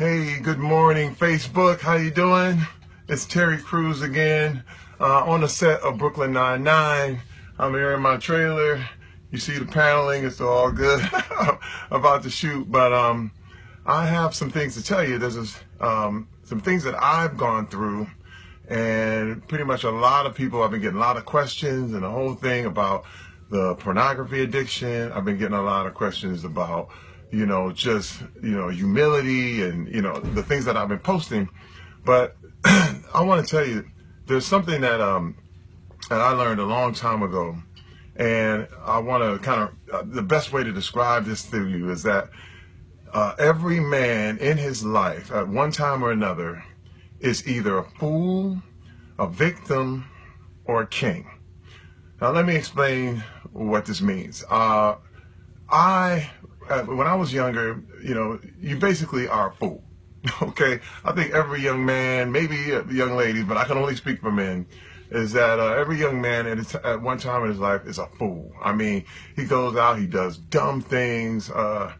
Hey, good morning, Facebook. How you doing? It's Terry Crews again, on the set of Brooklyn Nine-Nine. I'm here in my trailer. You see the paneling, it's all good. About to shoot, but I have some things to tell you. There's some things that I've gone through, and pretty much a lot of people, I've been getting a lot of questions and the whole thing about the pornography addiction. I've been getting a lot of questions about just, humility and, the things that I've been posting. But I want to tell you, there's something that I learned a long time ago. And I want to kind of, the best way to describe this to you is that every man in his life at one time or another is either a fool, a victim, or a king. Now let me explain what this means. When I was younger, you basically are a fool. Okay, I think every young man, maybe young ladies, but I can only speak for men, is that every young man at one time in his life is a fool. I mean, he goes out, he does dumb things. I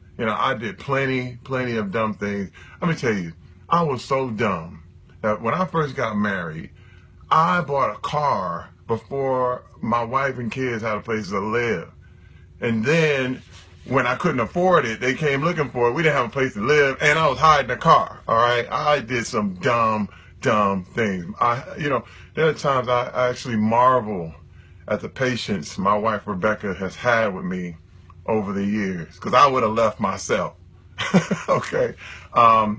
did plenty of dumb things. Let me tell you, I was so dumb that when I first got married, I bought a car before my wife and kids had a place to live. And then when I couldn't afford it, they came looking for it. We didn't have a place to live, and I was hiding the car. All right, I did some dumb things. There are times I actually marvel at the patience my wife Rebecca has had with me over the years, because I would have left myself. Okay, I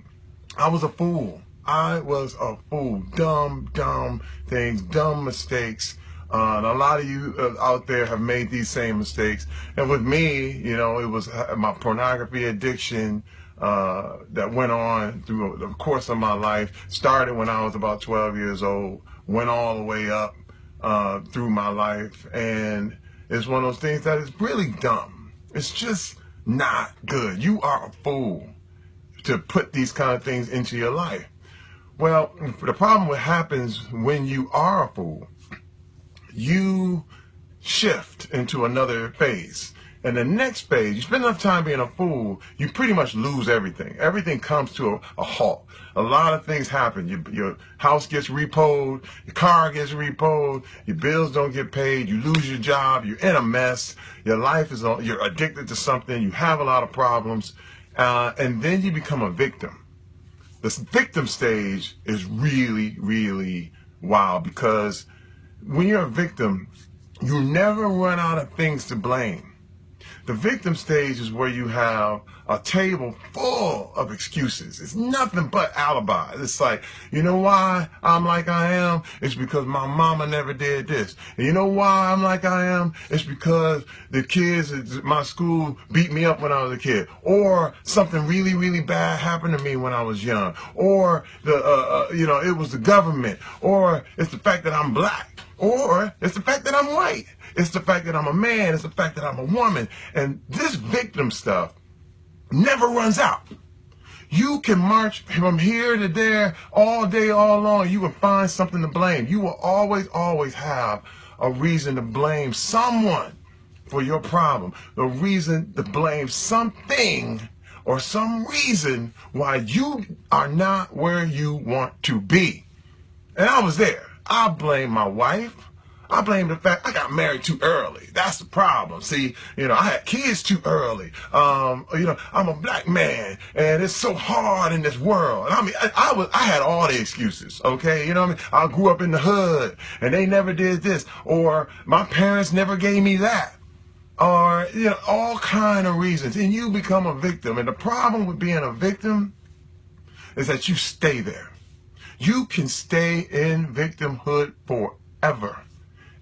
was a fool. I was a fool. Dumb things, dumb mistakes. And a lot of you out there have made these same mistakes. And with me, it was my pornography addiction that went on through the course of my life. Started when I was about 12 years old, went all the way up through my life. And it's one of those things that is really dumb. It's just not good. You are a fool to put these kind of things into your life. Well, the problem what happens when you are a fool, you shift into another phase. And the next phase, you spend enough time being a fool, you pretty much lose everything. Everything comes to a halt. A lot of things happen. Your house gets repoed, your car gets repoed, your bills don't get paid, you lose your job, you're in a mess, your life is you're addicted to something, you have a lot of problems, and then you become a victim. This victim stage is really wild, because when you're a victim, you never run out of things to blame. The victim stage is where you have a table full of excuses. It's nothing but alibis. It's like, you know why I'm like I am? It's because my mama never did this. And you know why I'm like I am? It's because the kids at my school beat me up when I was a kid. Or something really bad happened to me when I was young. Or it was the government. Or it's the fact that I'm black. Or it's the fact that I'm white. It's the fact that I'm a man. It's the fact that I'm a woman. And this victim stuff never runs out. You can march from here to there all day, all long. You will find something to blame. You will always have a reason to blame someone for your problem. The reason to blame something or some reason why you are not where you want to be. And I was there. I blame my wife. I blame the fact I got married too early. That's the problem. See, I had kids too early. I'm a black man, and it's so hard in this world. And I mean, I had all the excuses. Okay, you know what I mean? I grew up in the hood, and they never did this, or my parents never gave me that, or all kind of reasons. And you become a victim. And the problem with being a victim is that you stay there. You can stay in victimhood forever,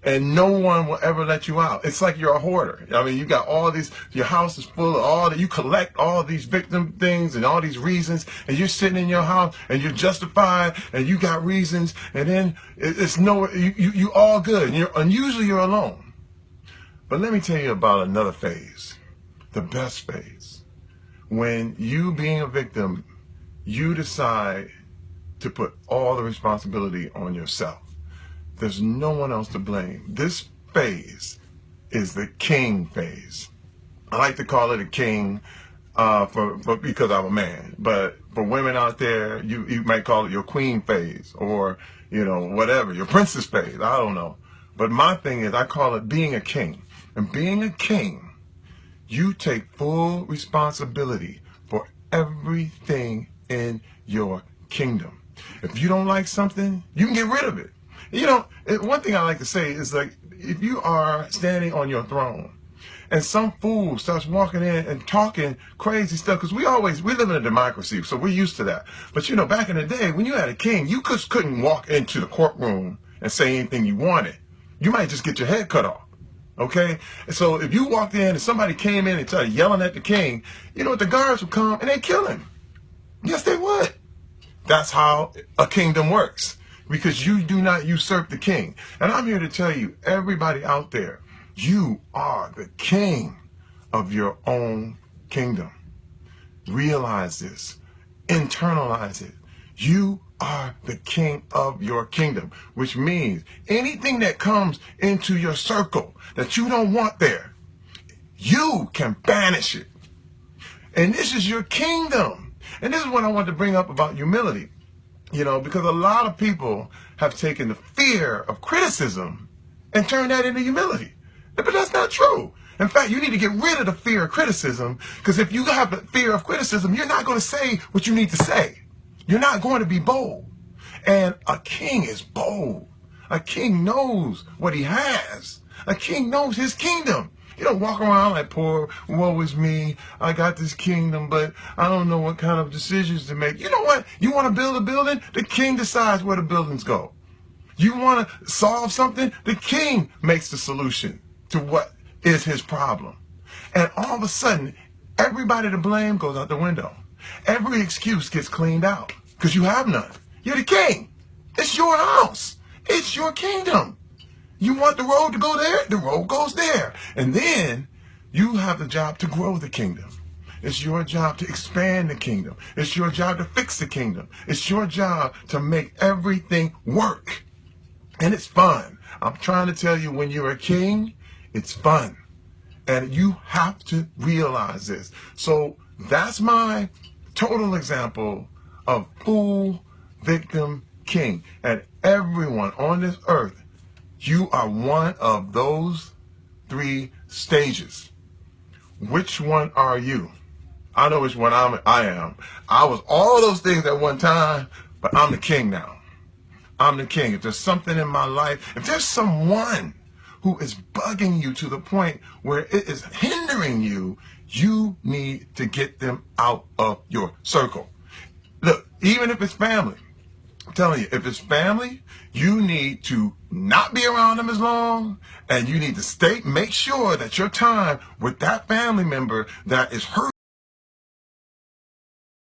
and no one will ever let you out. It's like you're a hoarder. I mean, you got all these, your house is full of all that, you collect all these victim things and all these reasons, and you're sitting in your house and you're justified and you got reasons, and then it's you all good, and usually you're alone. But let me tell you about another phase, the best phase. When you being a victim, you decide to put all the responsibility on yourself. There's no one else to blame. This phase is the king phase. I like to call it a king. because I'm a man. But for women out there, you might call it your queen phase, or, you know, whatever, your princess phase. I don't know. But my thing is, I call it being a king. And being a king, you take full responsibility for everything in your kingdom. If you don't like something, you can get rid of it. You know, one thing I like to say is, like, if you are standing on your throne and some fool starts walking in and talking crazy stuff, because we live in a democracy, so we're used to that. But, you know, back in the day, when you had a king, you couldn't walk into the courtroom and say anything you wanted. You might just get your head cut off. Okay? And so if you walked in and somebody came in and started yelling at the king, you know what, the guards would come and they'd kill him. Yes, they would. That's how a kingdom works, because you do not usurp the king. And I'm here to tell you, everybody out there, you are the king of your own kingdom. Realize this. Internalize it. You are the king of your kingdom, which means anything that comes into your circle that you don't want there, you can banish it. And this is your kingdom. And this is what I want to bring up about humility. You know, because a lot of people have taken the fear of criticism and turned that into humility. But that's not true. In fact, you need to get rid of the fear of criticism, because if you have the fear of criticism, you're not going to say what you need to say. You're not going to be bold. And a king is bold. A king knows what he has. A king knows his kingdom. You don't walk around like, poor, woe is me, I got this kingdom, but I don't know what kind of decisions to make. You know what? You want to build a building? The king decides where the buildings go. You want to solve something? The king makes the solution to what is his problem. And all of a sudden, everybody to blame goes out the window. Every excuse gets cleaned out, because you have none. You're the king. It's your house. It's your kingdom. You want the road to go there? The road goes there. And then you have the job to grow the kingdom. It's your job to expand the kingdom. It's your job to fix the kingdom. It's your job to make everything work. And it's fun. I'm trying to tell you, when you're a king, it's fun. And you have to realize this. So that's my total example of fool, victim, king. And everyone on this earth, you are one of those three stages. Which one are you? I know which one I am. I was all of those things at one time, but I'm the king now. I'm the king. If there's something in my life, if there's someone who is bugging you to the point where it is hindering you, you need to get them out of your circle. Look, even if it's family, I'm telling you, if it's family, you need to not be around them as long, and you need to make sure that your time with that family member that is hurting